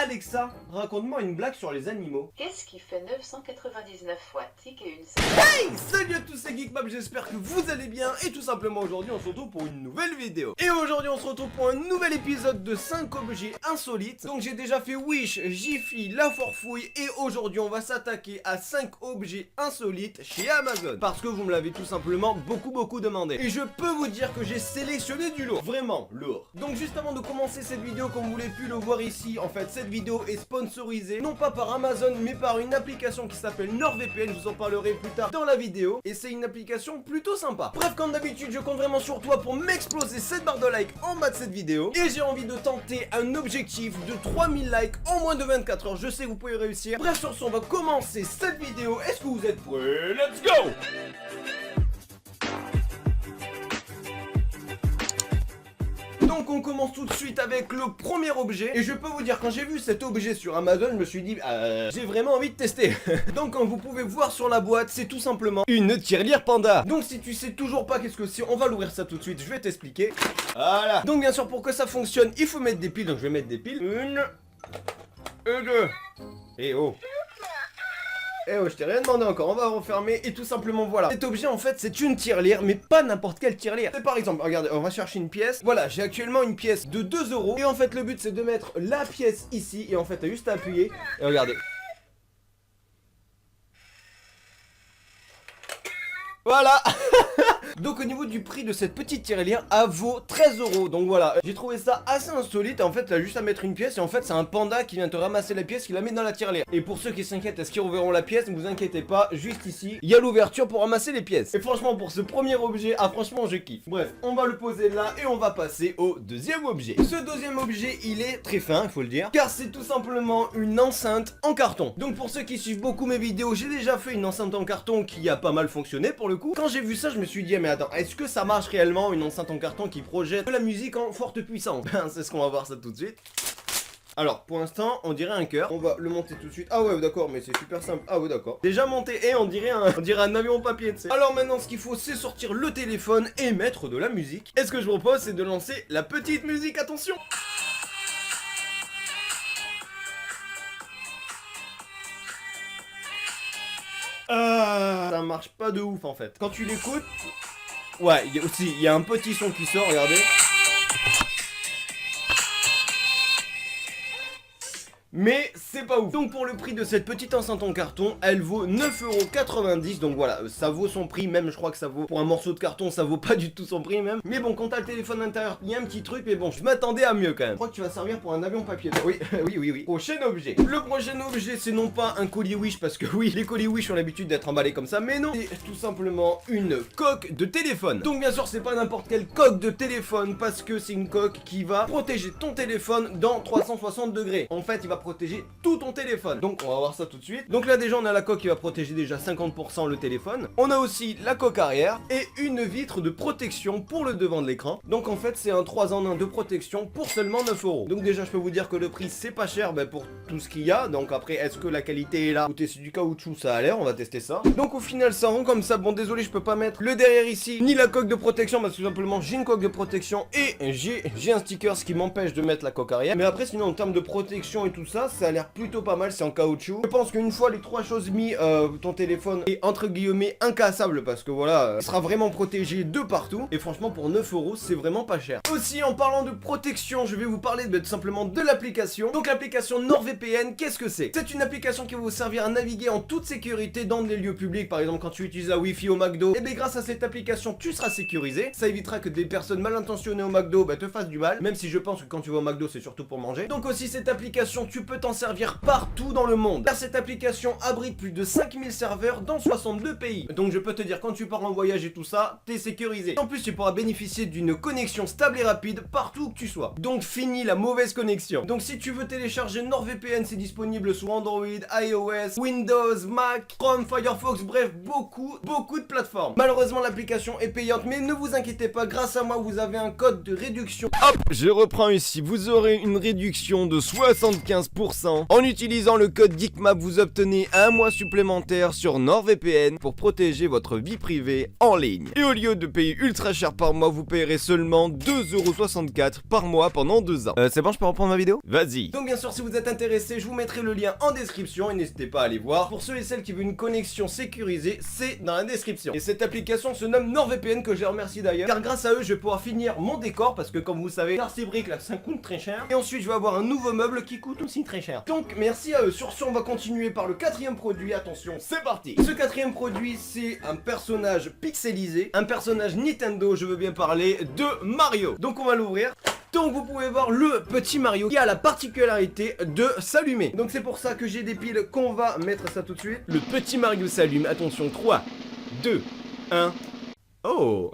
Alexa, raconte-moi une blague sur les animaux. Qu'est-ce qui fait 999 fois tic et une Hey, salut à tous, c'est Geekmap, j'espère que vous allez bien. Et tout simplement aujourd'hui on se retrouve pour une nouvelle vidéo. Et aujourd'hui on se retrouve pour un nouvel épisode de 5 objets insolites. Donc j'ai déjà fait Wish, Jiffy, La Forfouille. Et aujourd'hui on va s'attaquer à 5 objets insolites chez Amazon. Parce que vous me l'avez tout simplement beaucoup demandé. Et je peux vous dire que j'ai sélectionné du lourd. Vraiment lourd. Donc juste avant de commencer cette vidéo, comme vous l'avez pu le voir ici, en fait cette vidéo est sponsorisée non pas par Amazon mais par une application qui s'appelle NordVPN. Je vous en parlerai plus tard dans la vidéo. Et c'est une application plutôt sympa. Bref, comme d'habitude je compte vraiment sur toi pour m'exploser cette barre de like en bas de cette vidéo. Et j'ai envie de tenter un objectif de 3000 likes en moins de 24 heures. Je sais que vous pouvez réussir. Bref, sur ce on va commencer cette vidéo. Est-ce que vous êtes prêts? Let's go! Donc on commence tout de suite avec le premier objet. Et je peux vous dire, quand j'ai vu cet objet sur Amazon, je me suis dit j'ai vraiment envie de tester. Donc comme vous pouvez voir sur la boîte, c'est tout simplement une tirelire panda. Donc si tu sais toujours pas qu'est-ce que c'est, on va l'ouvrir ça tout de suite, je vais t'expliquer. Voilà. Donc bien sûr, pour que ça fonctionne, il faut mettre des piles. Donc je vais mettre des piles. Une et deux. Et oh, eh oh, je t'ai rien demandé encore, on va refermer et tout simplement voilà. Cet objet en fait c'est une tirelire, mais pas n'importe quelle tirelire. C'est par exemple, regardez, on va chercher une pièce. Voilà, j'ai actuellement une pièce de 2 euros. Et en fait le but c'est de mettre la pièce ici. Et en fait t'as juste à appuyer. Et regardez. Voilà. Donc au niveau du prix de cette petite tirelire, elle vaut 13 euros. Donc voilà, j'ai trouvé ça assez insolite. En fait, t'as juste à mettre une pièce et en fait c'est un panda qui vient te ramasser la pièce, qui la met dans la tirelire. Et pour ceux qui s'inquiètent, est-ce qu'ils reverront la pièce? Ne vous inquiétez pas, juste ici, il y a l'ouverture pour ramasser les pièces. Et franchement pour ce premier objet, franchement je kiffe. Bref, on va le poser là et on va passer au deuxième objet. Ce deuxième objet, il est très fin, il faut le dire, car c'est tout simplement une enceinte en carton. Donc pour ceux qui suivent beaucoup mes vidéos, j'ai déjà fait une enceinte en carton qui a pas mal fonctionné pour le coup. Quand j'ai vu ça, je me suis dit mais attends, est-ce que ça marche réellement une enceinte en carton qui projette de la musique en forte puissance? C'est ce qu'on va voir ça tout de suite. Alors pour l'instant on dirait un cœur. On va le monter tout de suite. Ah ouais d'accord, mais c'est super simple. Ah ouais d'accord. Déjà monté et on dirait un avion papier, tu sais. Alors maintenant ce qu'il faut c'est sortir le téléphone et mettre de la musique. Et ce que je vous propose c'est de lancer la petite musique, attention. Ça marche pas de ouf en fait. Quand tu l'écoutes, ouais, il y a un petit son qui sort, regardez. Mais c'est pas ouf. Donc pour le prix de cette petite enceinte en carton, elle vaut 9,90 €. Donc voilà, ça vaut son prix. Même je crois que ça vaut, pour un morceau de carton, ça vaut pas du tout son prix même. Mais bon, quand t'as le téléphone à l'intérieur, il y a un petit truc. Mais bon, je m'attendais à mieux quand même. Je crois que tu vas servir pour un avion papier. Oui, oui. Prochain objet. Le prochain objet, c'est non pas un colis Wish, parce que oui, les colis Wish ont l'habitude d'être emballés comme ça. Mais non, c'est tout simplement une coque de téléphone. Donc bien sûr, c'est pas n'importe quelle coque de téléphone, parce que c'est une coque qui va protéger ton téléphone dans 360 degrés. En fait, il va protéger tout ton téléphone. Donc on va voir ça tout de suite. Donc là déjà on a la coque qui va protéger déjà 50% le téléphone. On a aussi la coque arrière et une vitre de protection pour le devant de l'écran. Donc en fait c'est un 3 en 1 de protection pour seulement 9 €. Donc déjà je peux vous dire que le prix c'est pas cher pour tout ce qu'il y a. Donc après est-ce que la qualité est là? Écoutez, c'est du caoutchouc, ça a l'air, on va tester ça. Donc au final ça rend comme ça. Bon désolé, je peux pas mettre le derrière ici ni la coque de protection parce que tout simplement j'ai une coque de protection et j'ai un sticker ce qui m'empêche de mettre la coque arrière. Mais après sinon en termes de protection et tout ça, ça a l'air plutôt pas mal, c'est en caoutchouc. Je pense qu'une fois les trois choses mis, ton téléphone est entre guillemets incassable parce que voilà, il sera vraiment protégé de partout. Et franchement pour 9 € c'est vraiment pas cher. Aussi en parlant de protection, je vais vous parler tout simplement de l'application. Donc l'application NordVPN, qu'est-ce que c'est? C'est une application qui va vous servir à naviguer en toute sécurité dans les lieux publics. Par exemple quand tu utilises la Wi-Fi au McDo, et bien grâce à cette application tu seras sécurisé. Ça évitera que des personnes mal intentionnées au McDo te fassent du mal. Même si je pense que quand tu vas au McDo c'est surtout pour manger. Donc aussi cette application tu peux t'en servir partout dans le monde, car cette application abrite plus de 5000 serveurs dans 62 pays. Donc je peux te dire quand tu pars en voyage et tout ça, t'es sécurisé. En plus tu pourras bénéficier d'une connexion stable et rapide partout où que tu sois. Donc fini la mauvaise connexion. Donc si tu veux télécharger NordVPN, c'est disponible sous Android, iOS, Windows, Mac, Chrome, Firefox, bref beaucoup de plateformes. Malheureusement l'application est payante, mais ne vous inquiétez pas, grâce à moi vous avez un code de réduction. Hop, je reprends ici, vous aurez une réduction de 75% 15%. En utilisant le code Geekmap, vous obtenez un mois supplémentaire sur NordVPN pour protéger votre vie privée en ligne. Et au lieu de payer ultra cher par mois, vous payerez seulement 2,64€ par mois pendant 2 ans. C'est bon, je peux reprendre ma vidéo? Vas-y. Donc bien sûr, si vous êtes intéressé, je vous mettrai le lien en description et n'hésitez pas à aller voir. Pour ceux et celles qui veulent une connexion sécurisée, c'est dans la description. Et cette application se nomme NordVPN, que je les remercie d'ailleurs, car grâce à eux, je vais pouvoir finir mon décor, parce que comme vous savez, Darcy Brick là, ça coûte très cher. Et ensuite, je vais avoir un nouveau meuble qui coûte aussi très cher. Donc merci à eux. Sur ce, on va continuer par le quatrième produit. Attention, c'est parti. Ce quatrième produit, c'est un personnage pixelisé, un personnage Nintendo, je veux bien parler de Mario. Donc on va l'ouvrir. Donc vous pouvez voir le petit Mario qui a la particularité de s'allumer. Donc c'est pour ça que j'ai des piles qu'on va mettre ça tout de suite. Le petit Mario s'allume. Attention, 3, 2, 1... Oh.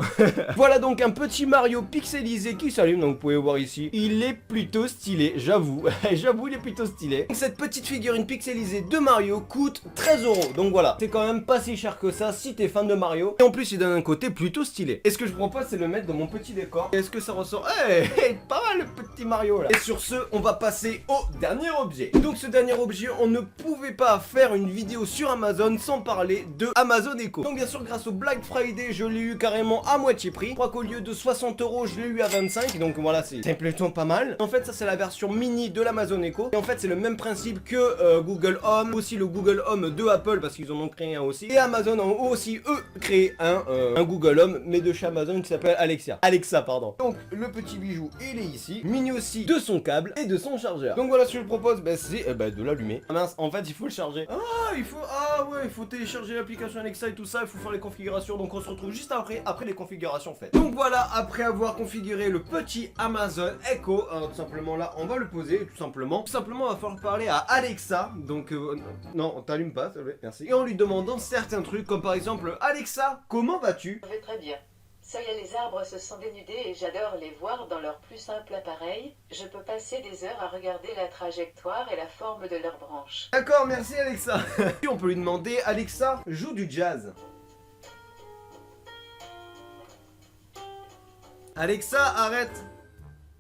Voilà donc un petit Mario pixelisé qui s'allume, donc vous pouvez voir ici. Il est plutôt stylé, j'avoue. J'avoue, il est plutôt stylé. Donc, cette petite figurine pixelisée de Mario coûte 13€. Donc voilà, c'est quand même pas si cher que ça si t'es fan de Mario. Et en plus, il donne un côté plutôt stylé. Et ce que je propose, c'est de le mettre dans mon petit décor. Est-ce que ça ressort? Pas mal le petit Mario là. Et sur ce, on va passer au dernier objet. Donc ce dernier objet, on ne pouvait pas faire une vidéo sur Amazon sans parler de Amazon Echo. Donc bien sûr, grâce au Black Friday, je l'ai eu carrément à moitié prix. Je crois qu'au lieu de 60€, je l'ai eu à 25. Donc voilà, c'est plutôt pas mal. En fait, ça c'est la version mini de l'Amazon Echo. Et en fait, c'est le même principe que Google Home. Aussi le Google Home de Apple, parce qu'ils en ont créé un aussi. Et Amazon ont aussi, eux, créé un Google Home, mais de chez Amazon qui s'appelle Alexa, pardon. Donc le petit bijou, il est ici. Mini aussi de son câble et de son chargeur. Donc voilà, ce que je propose, c'est de l'allumer. Ah mince, en fait, il faut le charger. Il faut télécharger l'application Alexa et tout ça. Il faut faire les configurations. Donc on se retrouve juste après les configurations faites. Donc voilà, après avoir configuré le petit Amazon Echo, tout simplement là, on va le poser. Tout simplement, on va falloir parler à Alexa. Donc non, on t'allume pas, s'il te plaît, merci. Et en lui demandant certains trucs, comme par exemple, Alexa, comment vas-tu? Je vais très bien. Ça y est, les arbres se sont dénudés et j'adore les voir dans leur plus simple appareil. Je peux passer des heures à regarder la trajectoire et la forme de leurs branches. D'accord, merci Alexa. Puis on peut lui demander, Alexa, joue du jazz. Alexa, arrête.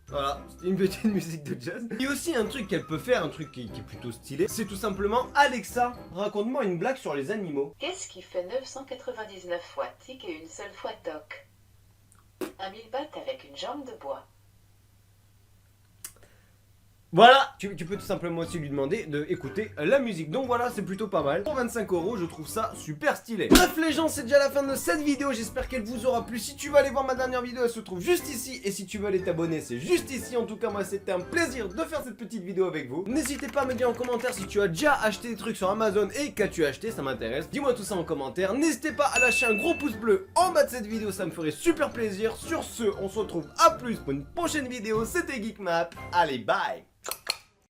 Voilà, c'était une petite musique de jazz. Il y a aussi un truc qu'elle peut faire, un truc qui est plutôt stylé. C'est tout simplement, Alexa, raconte-moi une blague sur les animaux. Qu'est-ce qui fait 999 fois tic et une seule fois toc? Un 1000 bahts avec une jambe de bois. Voilà, tu peux tout simplement aussi lui demander d'écouter la musique. Donc voilà, c'est plutôt pas mal. Pour 25€, je trouve ça super stylé. Bref les gens, c'est déjà la fin de cette vidéo. J'espère qu'elle vous aura plu. Si tu veux aller voir ma dernière vidéo, elle se trouve juste ici. Et si tu veux aller t'abonner, c'est juste ici. En tout cas, moi, c'était un plaisir de faire cette petite vidéo avec vous. N'hésitez pas à me dire en commentaire si tu as déjà acheté des trucs sur Amazon et qu'as-tu acheté, ça m'intéresse. Dis-moi tout ça en commentaire. N'hésitez pas à lâcher un gros pouce bleu en bas de cette vidéo, ça me ferait super plaisir. Sur ce, on se retrouve à plus pour une prochaine vidéo. C'était Geekmap. Allez, bye.